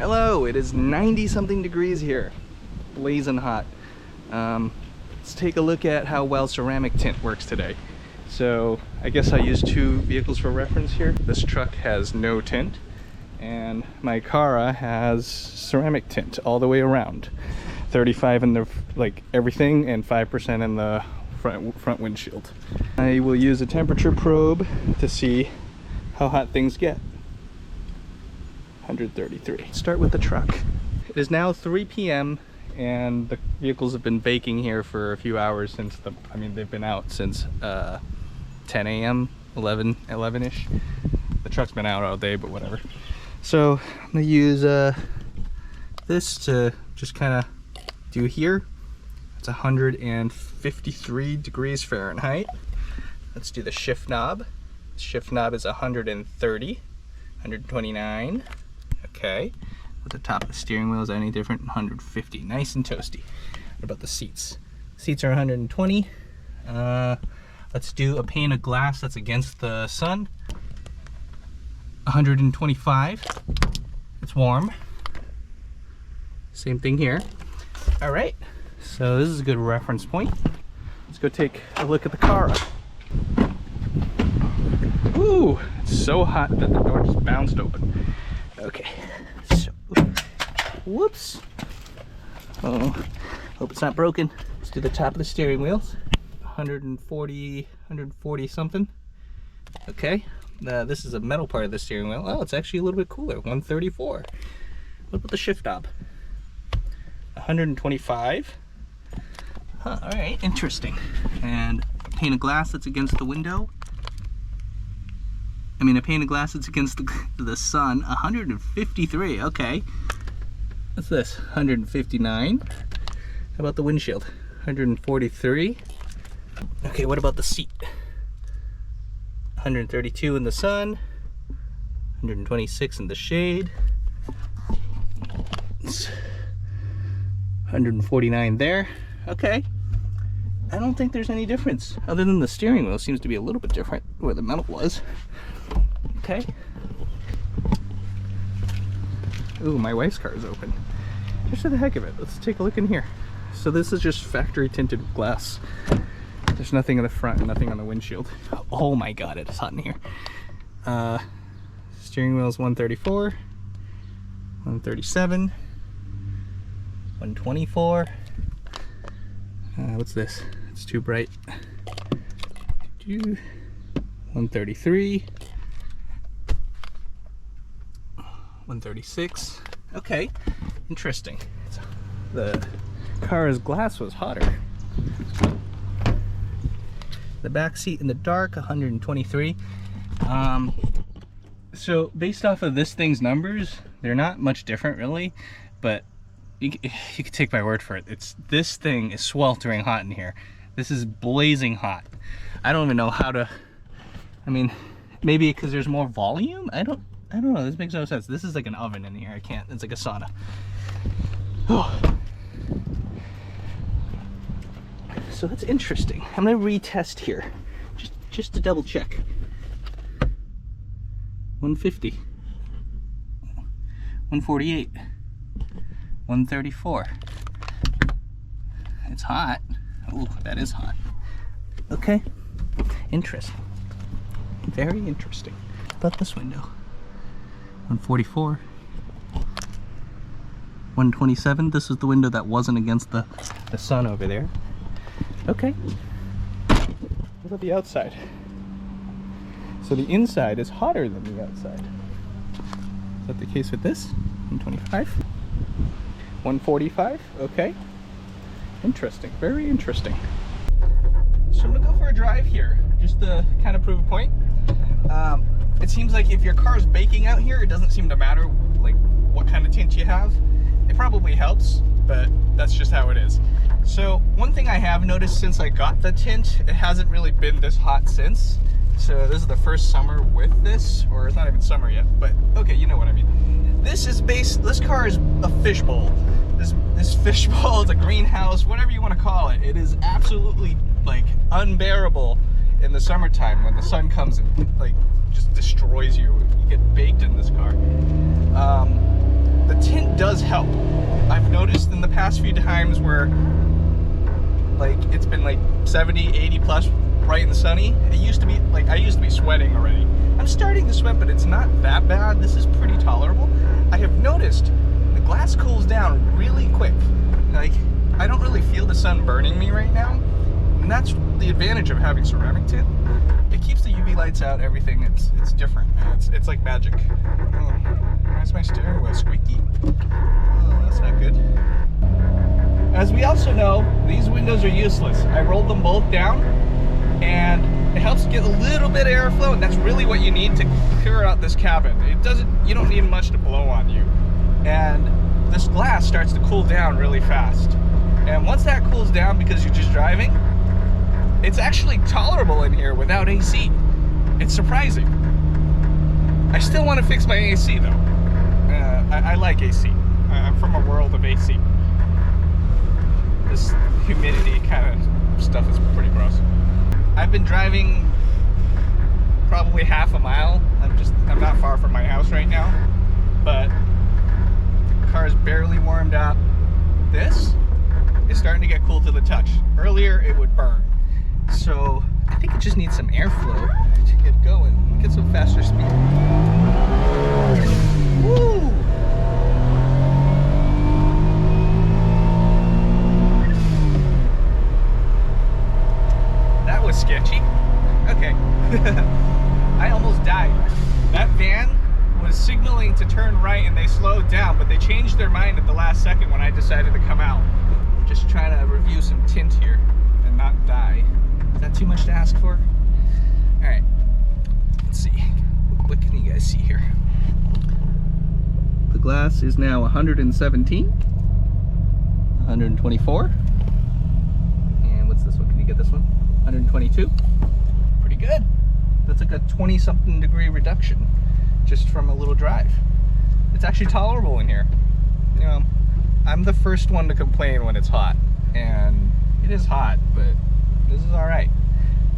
Hello, it is 90 something degrees here, blazing hot. Let's take a look at how well ceramic tint works today. So I guess I use two vehicles for reference here. This truck has no tint and my Cara has ceramic tint all the way around. 35 in the everything and 5% in the front windshield. I will use a temperature probe to see how hot things get. 133. Start with the truck. It is now 3 p.m. and the vehicles have been baking here for a few hours since they've been out since 10 a.m. 11-ish. The truck's been out all day, but whatever. So I'm gonna use this to just kind of do here. It's 153 degrees Fahrenheit. Let's do the shift knob. The shift knob is 130, 129. Okay. With the top of the steering wheel, is that any different? 150. Nice and toasty. What about the seats? Seats are 120. Let's do a pane of glass that's against the sun. 125. It's warm. Same thing here. All right. So this is a good reference point. Let's go take a look at the Cara. Ooh, it's so hot that the door just bounced open. Okay, so, whoops. Oh, hope it's not broken. Let's do the top of the steering wheels. 140 something. Okay, this is a metal part of the steering wheel. Oh, it's actually a little bit cooler, 134. What about the shift knob? 125. Huh, all right, interesting. And a pane of glass that's against the window. A pane of glass that's against the sun, 153, okay. What's this, 159? How about the windshield? 143. Okay, what about the seat? 132 in the sun, 126 in the shade. 149 there, okay. I don't think there's any difference, other than the steering wheel seems to be a little bit different where the metal was. Okay. Ooh, my wife's car is open. Just for the heck of it, let's take a look in here. So this is just factory tinted glass. There's nothing in the front and nothing on the windshield. Oh my god, it is hot in here. Steering wheel is 134, 137, 124. What's this? It's too bright. 133. 136. Okay, interesting. The car's glass was hotter. The back seat in the dark, 123. So based off of this thing's numbers, they're not much different really, but you can take my word for it. This thing is sweltering hot in here. This is blazing hot. I don't even know how to, maybe because there's more volume? I don't know, this makes no sense. This is like an oven in here, it's like a sauna. Oh. So that's interesting. I'm gonna retest here, just to double check. 150, 148, 134. It's hot. Ooh, that is hot. Okay, interesting. Very interesting. How about this window? 144, 127. This is the window that wasn't against the sun over there. Okay. What about the outside? So the inside is hotter than the outside. Is that the case with this? 125, 145. Okay. Interesting. Very interesting. So I'm gonna go for a drive here, just to kind of prove a point. It seems like if your car's baking out here, it doesn't seem to matter like what kind of tint you have. It probably helps, but that's just how it is. So one thing I have noticed since I got the tint, it hasn't really been this hot since. So this is the first summer with this, or it's not even summer yet, but okay, you know what I mean. This car is a fishbowl. This fishbowl is a greenhouse, whatever you want to call it. It is absolutely like unbearable in the summertime when the sun comes and like just destroys you. You get baked in this car. The tint does help. I've noticed in the past few times where like it's been like 70, 80 plus bright and sunny. It used to be like I used to be sweating already. I'm starting to sweat, but it's not that bad. This is pretty tolerable. I have noticed the glass cools down really quick. Like I don't really feel the sun burning me right now. And that's the advantage of having ceramic tint. It keeps the UV lights out, everything. It's different. It's like magic. Oh, why's my steering wheel squeaky? Oh, that's not good. As we also know, these windows are useless. I rolled them both down, and it helps get a little bit of airflow, and that's really what you need to clear out this cabin. You don't need much to blow on you. And this glass starts to cool down really fast. And once that cools down because you're just driving, it's actually tolerable in here without AC. It's surprising. I still want to fix my AC though. I like AC. I'm from a world of AC. This humidity kind of stuff is pretty gross. I've been driving probably half a mile. I'm not far from my house right now, but the car is barely warmed up. This is starting to get cool to the touch. Earlier it would burn. So I think it just needs some airflow to get going. Get some faster speed. Woo! That was sketchy. Okay. I almost died. That van was signaling to turn right and they slowed down, but they changed their mind at the last second when I decided to come out. I'm just trying to review some tint here and not die. Is that too much to ask for? All right, let's see. What can you guys see here? The glass is now 117, 124, and what's this one? Can you get this one? 122. Pretty good. That's like a 20-something degree reduction just from a little drive. It's actually tolerable in here. You know, I'm the first one to complain when it's hot, and it is hot, but this is all right.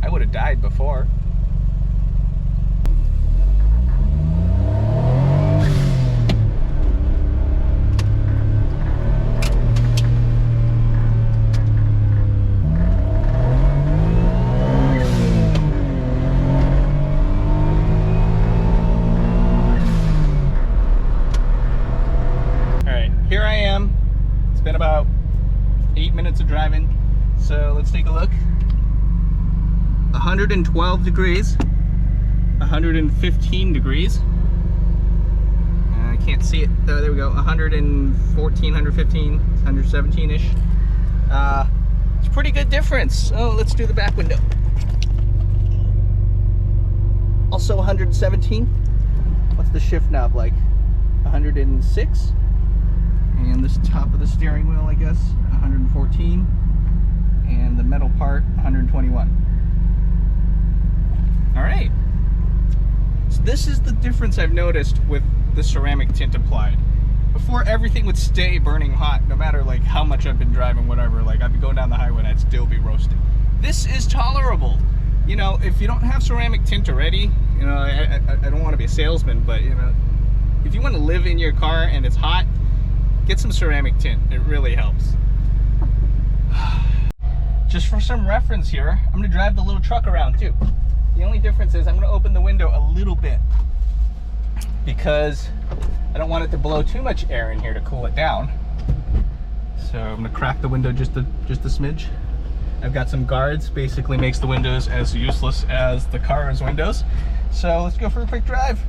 I would have died before. All right, here I am. It's been about 8 minutes of driving. So let's take a look. 112 degrees, 115 degrees. I can't see it. Oh, there we go. 114, 115, 117-ish. It's a pretty good difference. Oh, let's do the back window. Also 117. What's the shift knob like? 106. And this top of the steering wheel, I guess, 114. And the metal part, 121. All right. So this is the difference I've noticed with the ceramic tint applied. Before, everything would stay burning hot, no matter like how much I've been driving, whatever. Like I'd be going down the highway and I'd still be roasting. This is tolerable. You know, if you don't have ceramic tint already, you know, I don't want to be a salesman, but you know, if you want to live in your car and it's hot, get some ceramic tint. It really helps. Just for some reference here, I'm going to drive the little truck around too. The only difference is I'm going to open the window a little bit because I don't want it to blow too much air in here to cool it down. So I'm going to crack the window just a smidge. I've got some guards, basically makes the windows as useless as the car's windows. So let's go for a quick drive.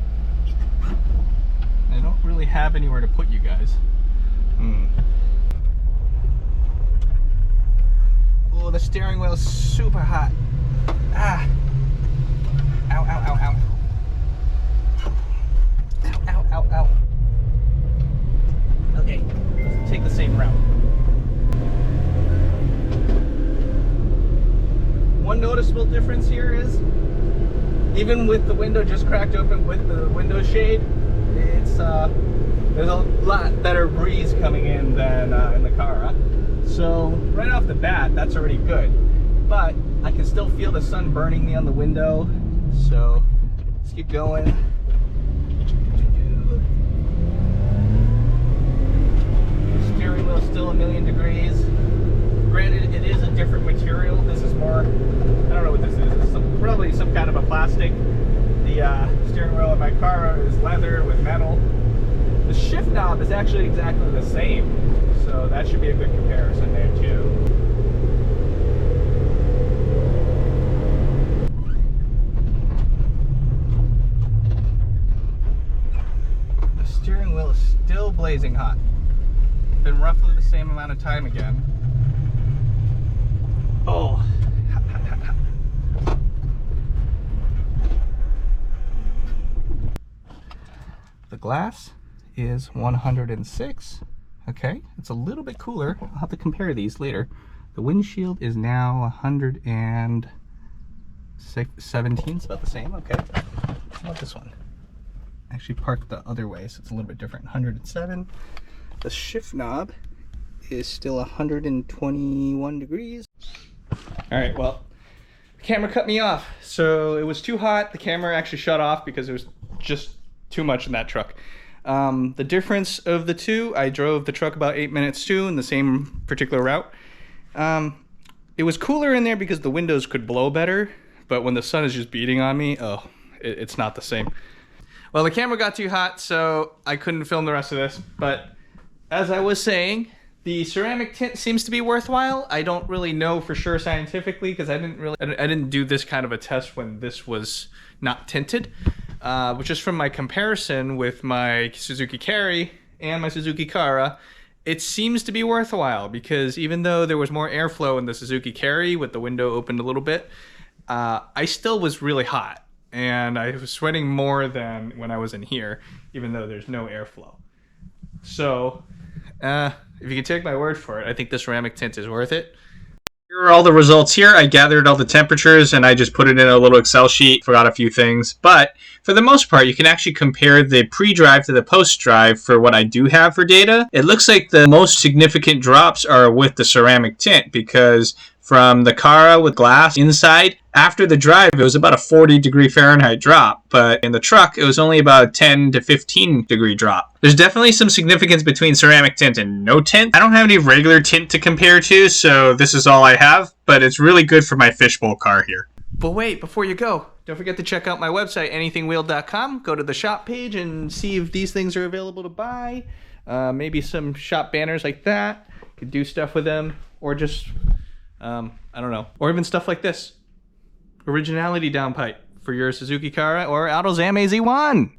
I don't really have anywhere to put you guys. Oh, the steering wheel is super hot. Ah. Ow, ow, ow, ow. Ow, ow, ow, ow. Okay, let's take the same route. One noticeable difference here is, even with the window just cracked open with the window shade, it's there's a lot better breeze coming in than in the car, huh? So right off the bat, that's already good. But I can still feel the sun burning me on the window. So let's keep going. leather with metal. The shift knob is actually exactly the same, so that should be a good comparison there too. The steering wheel is still blazing hot. Been roughly the same amount of time again. Oh, hot, hot, hot, hot. The glass is 106. Okay, it's a little bit cooler. I'll have to compare these later. The windshield is now 117. It's about the same. Okay, how about this one? Actually parked the other way, so it's a little bit different. 107. The shift knob is still 121 degrees. All right, well, the camera cut me off. So it was too hot. The camera actually shut off because it was just too much in that truck. The difference of the two, I drove the truck about 8 minutes too in the same particular route. It was cooler in there because the windows could blow better, but when the sun is just beating on me, oh, it's not the same. Well, the camera got too hot, so I couldn't film the rest of this, but as I was saying, the ceramic tint seems to be worthwhile. I don't really know for sure scientifically because I didn't do this kind of a test when this was not tinted. But just from my comparison with my Suzuki Carry and my Suzuki Kara, it seems to be worthwhile because even though there was more airflow in the Suzuki Carry with the window opened a little bit, I still was really hot and I was sweating more than when I was in here, even though there's no airflow. So, if you can take my word for it, I think the ceramic tint is worth it. Here are all the results here. I gathered all the temperatures and I just put it in a little Excel sheet, forgot a few things. But for the most part, you can actually compare the pre-drive to the post-drive for what I do have for data. It looks like the most significant drops are with the ceramic tint because from the Kara with glass inside, after the drive, it was about a 40-degree Fahrenheit drop, but in the truck, it was only about a 10 to 15-degree drop. There's definitely some significance between ceramic tint and no tint. I don't have any regular tint to compare to, so this is all I have, but it's really good for my fishbowl car here. But wait, before you go, don't forget to check out my website, anythingwheel.com. Go to the shop page and see if these things are available to buy. Maybe some shop banners like that. You could do stuff with them, or just, I don't know, or even stuff like this. Originality downpipe for your Suzuki Kara or Autozam AZ1.